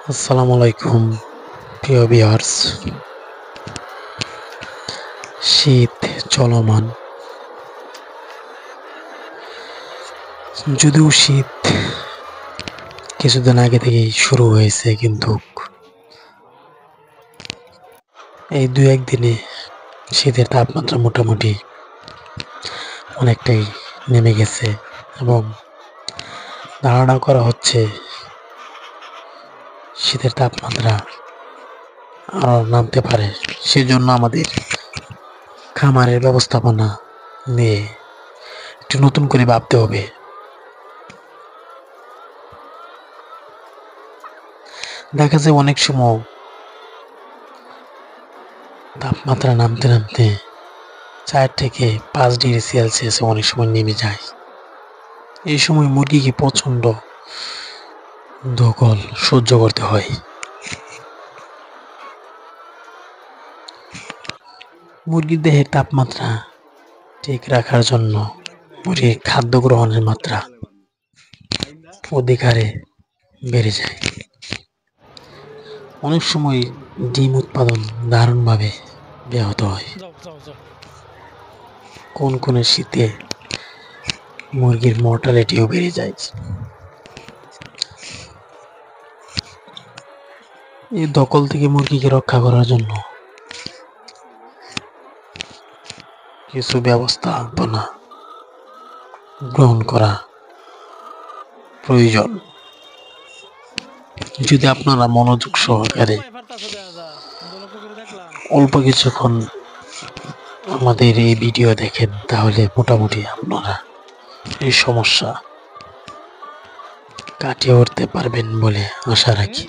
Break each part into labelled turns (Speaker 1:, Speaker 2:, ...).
Speaker 1: আসসালামু আলাইকুম প্রিয় ভিউয়ার্স। শীত চলমান, যদিও শীত কিছুদিন আগে থেকেই শুরু হয়েছে, কিন্তু এই দু একদিনে শীতের তাপমাত্রা মোটামুটি অনেকটাই নেমে গেছে এবং ধারণা করা হচ্ছে শীতের তাপমাত্রা আরও নামতে পারে। সেজন্য আমাদের খামারের ব্যবস্থাপনা নিয়ে একটু নতুন করে ভাবতে হবে। দেখা যায় অনেক সময় তাপমাত্রা নামতে নামতে 4 থেকে 5 ডিগ্রি সেলসিয়াস অনেক সময় নেমে যায়। এই সময় মুরগিকে প্রচণ্ড ধকল সহ্য করতে হয়। মুরগির দেহের তাপমাত্রা ঠিক রাখার জন্য মুরগির খাদ্য গ্রহণের মাত্রা অধিক হারে বেড়ে যায়। অনেক সময় ডিম উৎপাদন দারুণভাবে ব্যাহত হয়। কোন শীতে মুরগির মর্টালিটিও বেড়ে যায়। এই ধকল থেকে মুরগিকে রক্ষা করার জন্য কিছু ব্যবস্থাপনা গ্রহণ করা প্রয়োজন। যদি আপনারা মনোযোগ সহকারে অল্প কিছুক্ষণ আমাদের এই ভিডিও দেখেন, তাহলে মোটামুটি আপনারা এই সমস্যা কাটিয়ে উঠতে পারবেন বলে আশা রাখি।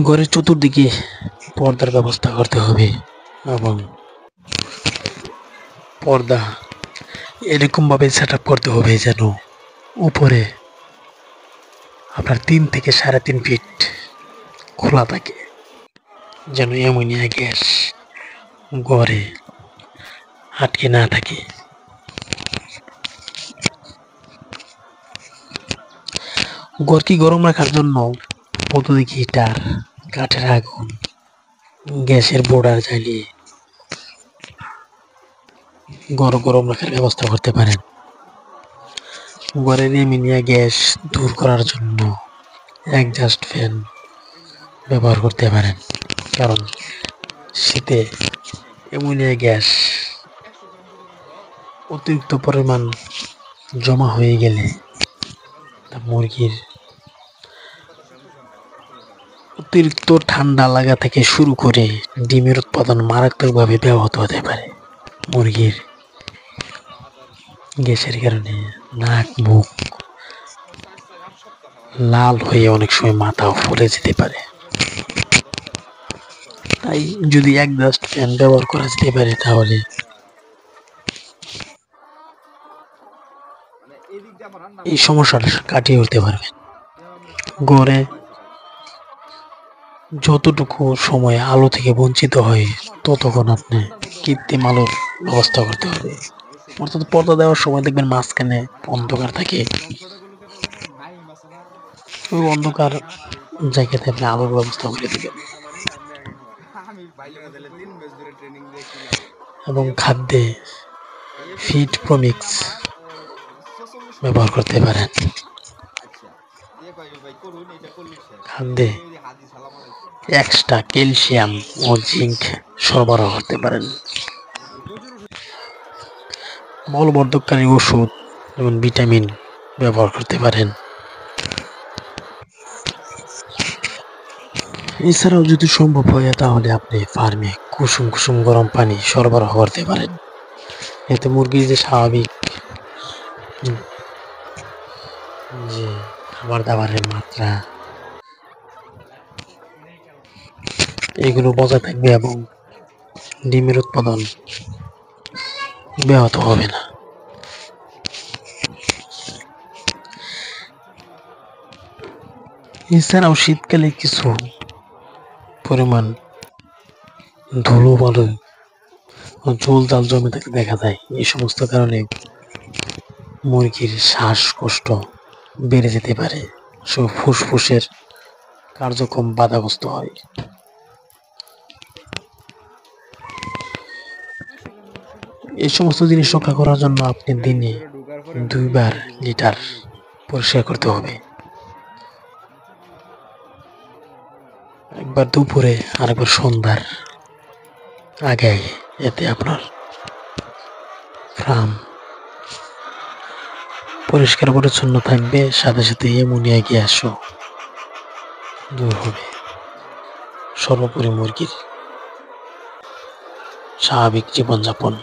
Speaker 1: ঘরের চতুর্দিকে পর্দার ব্যবস্থা করতে হবে এবং পর্দা এরকমভাবে সেট আপ করতে হবে যেন উপরে আপনার 3 থেকে 3.5 ফিট খোলা থাকে, যেন অ্যামোনিয়া গ্যাস ঘরে আটকে না থাকে। ঘরকে গরম রাখার জন্য বৈদ্যুতিক হিটার, কাঠের আগুন, গ্যাসের বোর্ডার জ্বালিয়ে ঘর গরম রাখার ব্যবস্থা করতে পারেন। ঘরের অ্যামোনিয়া গ্যাস দূর করার জন্য একজাস্ট ফ্যান ব্যবহার করতে পারেন, কারণ শীতে অ্যামোনিয়া গ্যাস অতিরিক্ত পরিমাণ জমা হয়ে গেলে তা মুরগির অতিরিক্ত ঠান্ডা লাগা থেকে শুরু করে ডিমের উৎপাদন মারাত্মকভাবে ব্যাহত হতে পারে। মুরগির গ্যাসের কারণে নাক মুখ লাল হয়ে অনেক সময় মাথাও ফুলে যেতে পারে। তাই যদি একজাস্ট ফ্যান ব্যবহার করা যেতে পারে, তাহলে এই সমস্যাটা কাটিয়ে উঠতে পারবেন। ঘরে যতটুকু সময় আলো থেকে বঞ্চিত হয়, ততক্ষণ আপনি কৃত্রিম আলোর ব্যবস্থা করতে হবে। অর্থাৎ পর্দা দেওয়ার সময় দেখবেন মাঝখানে অন্ধকার থাকে, ওই অন্ধকার জায়গাতে আপনি আলোর ব্যবস্থা করে দেবেন এবং খাদ্যে ফিড প্রমিক্স ব্যবহার করতে পারেন। খাদ্যে এক্সট্রা ক্যালসিয়াম ও জিঙ্ক সরবরাহ করতে পারেন। বলবর্ধককারী ওষুধ যেমন ভিটামিন ব্যবহার করতে পারেন। এছাড়াও যদি সম্ভব হয়, তাহলে আপনি ফার্মে কুসুম কুসুম গরম পানি সরবরাহ করতে পারেন। এতে মুরগির যে স্বাভাবিক যে খাবার দাবারের মাত্রা, এগুলো বজায় থাকবে এবং ডিমের উৎপাদন ব্যাহত হবে না। এছাড়াও শীতকালে কিছু পরিমাণ ধুলো বালু ও জল জাল জমে থাকতে দেখা যায়। এই সমস্ত কারণে মুরগির শ্বাসকষ্ট বেড়ে যেতে পারে, ফুসফুসের কার্যক্রম বাধাগ্রস্ত হয়। এই সমস্ত জিনিস রক্ষা করার জন্য আপনি দিনে 2 বার লিটার পরিষ্কার করতে হবে, একবার দুপুরে আর একবার সন্ধ্যার আগে আগে। এতে আপনার ফার্ম পরিষ্কার পরিচ্ছন্ন থাকবে, সাথে সাথে অ্যামোনিয়া গ্যাসও দূর হবে। সর্বোপরি মুরগির স্বাভাবিক জীবনযাপন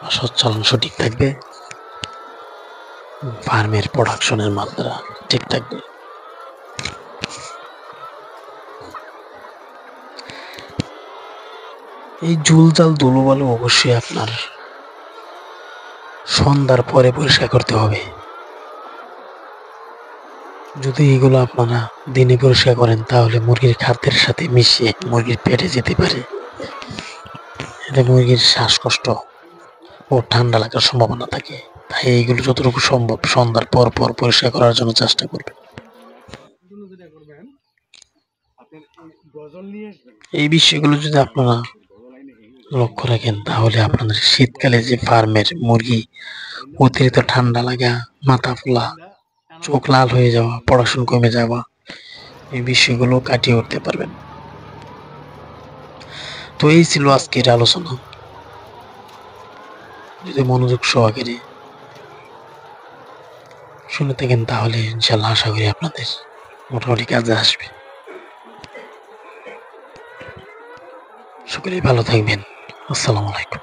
Speaker 1: বা সঞ্চালন সঠিক থাকবে, ফার্মের প্রোডাকশনের মাত্রা ঠিক থাকবে। এই ঝুলঝাল ধুলোবালু অবশ্যই আপনার সন্ধ্যার পরে পরিষ্কার করতে হবে। যদি এগুলো আপনারা দিনে পরিষ্কার করেন তাহলে মুরগির খাদ্যের সাথে মিশিয়ে মুরগির পেটে যেতে পারে, এতে মুরগির শ্বাসকষ্ট ও ঠান্ডা লাগার সম্ভাবনা থাকে। তাই এইগুলো যতটুকু সম্ভব সন্ধ্যার পর পর পরিষ্কার করার জন্য চেষ্টা করবেন। এই বিষয়গুলো যদি আপনারা লক্ষ্য রাখেন তাহলে আপনাদের শীতকালে যে ফার্মের মুরগি অতিরিক্ত ঠান্ডা লাগা, মাথা ফোলা, চোখ লাল হয়ে যাওয়া, পড়াশোনা কমে যাওয়া, এই বিষয়গুলো কাটিয়ে উঠতে পারবেন। তো এই ছিল আজকের আলোচনা। যদি মনোযোগ সহকারে শুনে থাকেন তাহলে ইনশাল্লাহ আশা করি আপনাদের মোটামুটি কাজে আসবে। সকলেই ভালো থাকবেন। আসসালামু আলাইকুম।